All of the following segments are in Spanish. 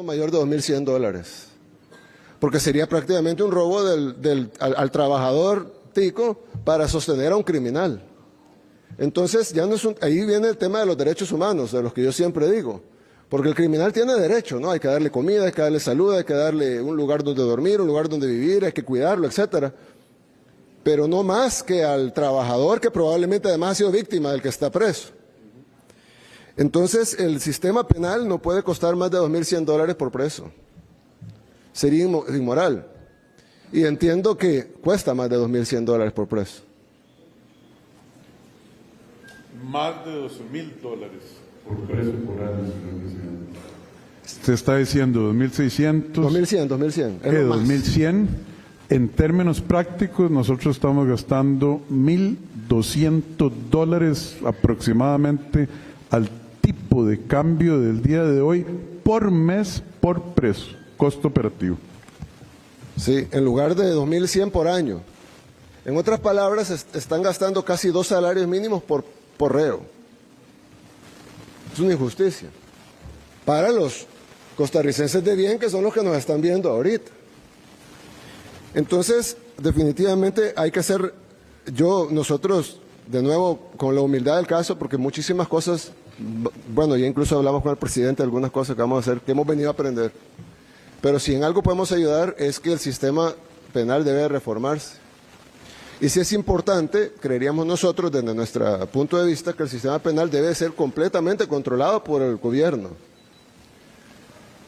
mayor de $2.100, porque sería prácticamente un robo al trabajador tico para sostener a un criminal. Entonces, ya no es ahí viene el tema de los derechos humanos, de los que yo siempre digo, porque el criminal tiene derecho, ¿no? Hay que darle comida, hay que darle salud, hay que darle un lugar donde dormir, un lugar donde vivir, hay que cuidarlo, etcétera. Pero no más que al trabajador que probablemente además ha sido víctima del que está preso. Entonces, el sistema penal no puede costar más de $2.100 por preso. Sería inmoral. Y entiendo que cuesta más de $2.100 por preso. Más de $12.000 por preso por año, señor presidente. Usted está diciendo 2.600. 2.100. ¿Qué? 2.100. En términos prácticos, nosotros estamos gastando $1.200 aproximadamente al tipo de cambio del día de hoy por mes por preso, costo operativo. Sí, en lugar de 2.100 por año. En otras palabras, están gastando casi 2 salarios mínimos por reo. Es una injusticia para los costarricenses de bien, que son los que nos están viendo ahorita. Entonces, definitivamente hay que hacer, nosotros, de nuevo, con la humildad del caso, porque muchísimas cosas, bueno, ya incluso hablamos con el presidente de algunas cosas que vamos a hacer, que hemos venido a aprender. Pero si en algo podemos ayudar es que el sistema penal debe reformarse. Y si es importante, creeríamos nosotros, desde nuestro punto de vista, que el sistema penal debe ser completamente controlado por el gobierno.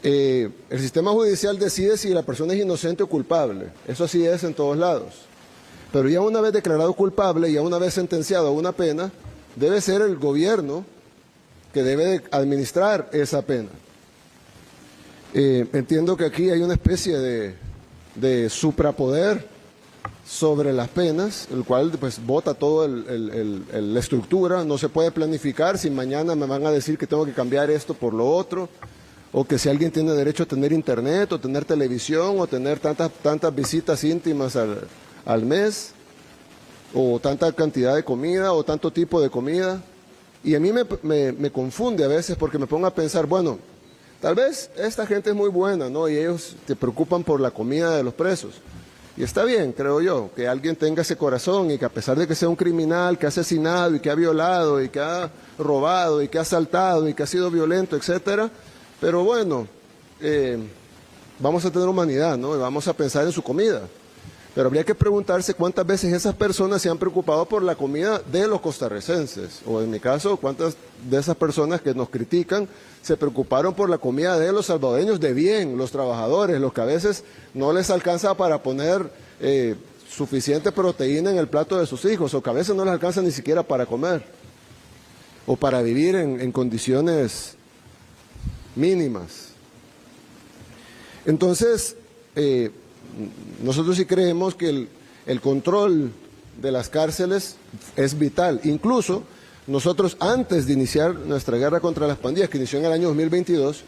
El sistema judicial decide si la persona es inocente o culpable. Eso así es en todos lados. Pero ya una vez declarado culpable, ya una vez sentenciado a una pena, debe ser el gobierno que debe administrar esa pena. Entiendo que aquí hay una especie de suprapoder sobre las penas, el cual pues bota toda la estructura. No se puede planificar si mañana me van a decir que tengo que cambiar esto por lo otro, o que si alguien tiene derecho a tener internet, o tener televisión, o tener tantas visitas íntimas al mes, o tanta cantidad de comida, o tanto tipo de comida. Y a mí me confunde a veces, porque me pongo a pensar, bueno, tal vez esta gente es muy buena, ¿no? Y ellos se preocupan por la comida de los presos. Y está bien, creo yo, que alguien tenga ese corazón y que a pesar de que sea un criminal, que ha asesinado y que ha violado y que ha robado y que ha asaltado y que ha sido violento, etcétera, pero bueno, vamos a tener humanidad, ¿no? Y vamos a pensar en su comida. Pero habría que preguntarse cuántas veces esas personas se han preocupado por la comida de los costarricenses. O en mi caso, cuántas de esas personas que nos critican se preocuparon por la comida de los salvadoreños de bien, los trabajadores, los que a veces no les alcanza para poner suficiente proteína en el plato de sus hijos, o que a veces no les alcanza ni siquiera para comer, o para vivir en condiciones mínimas. Entonces, nosotros sí creemos que el control de las cárceles es vital. Incluso nosotros, antes de iniciar nuestra guerra contra las pandillas, que inició en el año 2022,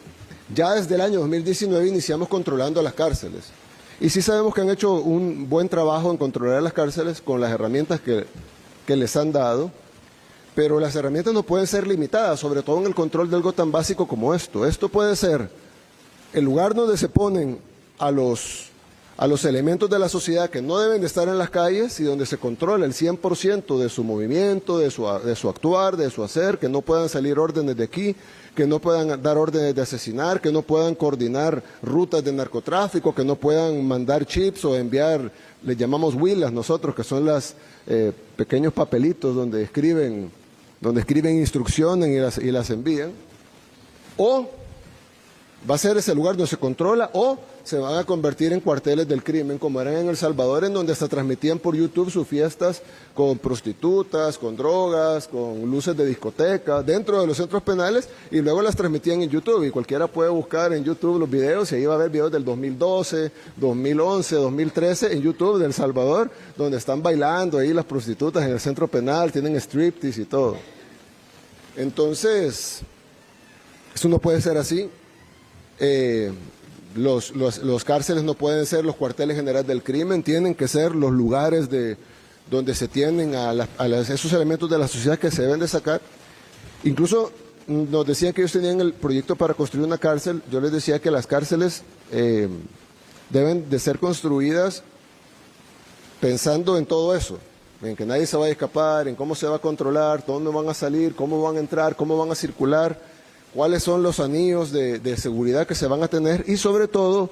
ya desde el año 2019 iniciamos controlando las cárceles. Y sí sabemos que han hecho un buen trabajo en controlar las cárceles con las herramientas que les han dado, pero las herramientas no pueden ser limitadas, sobre todo en el control de algo tan básico como esto. Esto puede ser el lugar donde se ponen a los elementos de la sociedad que no deben de estar en las calles y donde se controla el 100% de su movimiento, de su actuar, de su hacer, que no puedan salir órdenes de aquí, que no puedan dar órdenes de asesinar, que no puedan coordinar rutas de narcotráfico, que no puedan mandar chips o enviar, le llamamos huilas nosotros, que son los pequeños papelitos donde escriben instrucciones y las envían. O va a ser ese lugar donde se controla, o se van a convertir en cuarteles del crimen, como eran en El Salvador, en donde hasta transmitían por YouTube sus fiestas con prostitutas, con drogas, con luces de discoteca, dentro de los centros penales, y luego las transmitían en YouTube, y cualquiera puede buscar en YouTube los videos, y ahí va a haber videos del 2012, 2011, 2013, en YouTube de El Salvador, donde están bailando ahí las prostitutas en el centro penal, tienen striptease y todo. Entonces, eso no puede ser así. Los cárceles no pueden ser los cuarteles generales del crimen, tienen que ser los lugares donde se tienen a esos elementos de la sociedad que se deben de sacar. Incluso nos decían que ellos tenían el proyecto para construir una cárcel. Yo les decía que las cárceles deben de ser construidas pensando en todo eso, en que nadie se vaya a escapar, en cómo se va a controlar, dónde van a salir, cómo van a entrar, cómo van a circular, cuáles son los anillos de seguridad que se van a tener y sobre todo,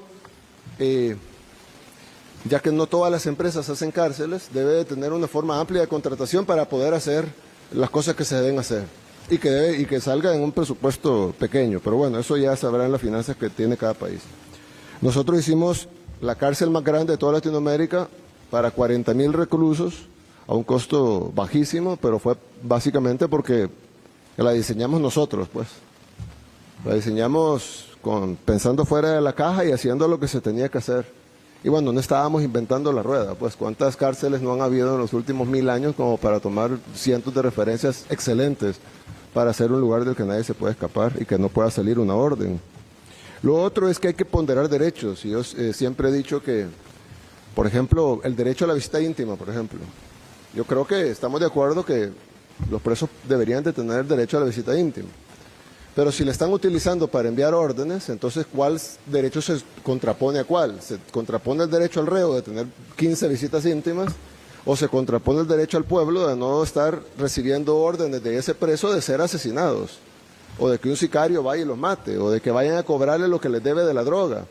ya que no todas las empresas hacen cárceles, debe de tener una forma amplia de contratación para poder hacer las cosas que se deben hacer y que salga en un presupuesto pequeño, pero bueno, eso ya sabrán las finanzas que tiene cada país. Nosotros hicimos la cárcel más grande de toda Latinoamérica para 40,000 reclusos a un costo bajísimo, pero fue básicamente porque la diseñamos nosotros, pues. La diseñamos pensando fuera de la caja y haciendo lo que se tenía que hacer. Y bueno, no estábamos inventando la rueda, pues cuántas cárceles no han habido en los últimos 1000 años como para tomar cientos de referencias excelentes para hacer un lugar del que nadie se puede escapar y que no pueda salir una orden. Lo otro es que hay que ponderar derechos. Y yo siempre he dicho que, por ejemplo, el derecho a la visita íntima, por ejemplo. Yo creo que estamos de acuerdo que los presos deberían de tener derecho a la visita íntima. Pero si le están utilizando para enviar órdenes, entonces ¿cuál derecho se contrapone a cuál? ¿Se contrapone el derecho al reo de tener 15 visitas íntimas? ¿O se contrapone el derecho al pueblo de no estar recibiendo órdenes de ese preso de ser asesinados? ¿O de que un sicario vaya y los mate? ¿O de que vayan a cobrarle lo que les debe de la droga?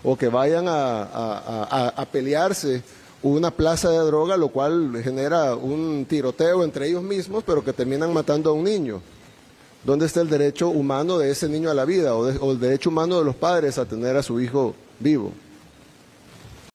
¿O que vayan a pelearse una plaza de droga, lo cual genera un tiroteo entre ellos mismos, pero que terminan matando a un niño? ¿Dónde está el derecho humano de ese niño a la vida o el derecho humano de los padres a tener a su hijo vivo?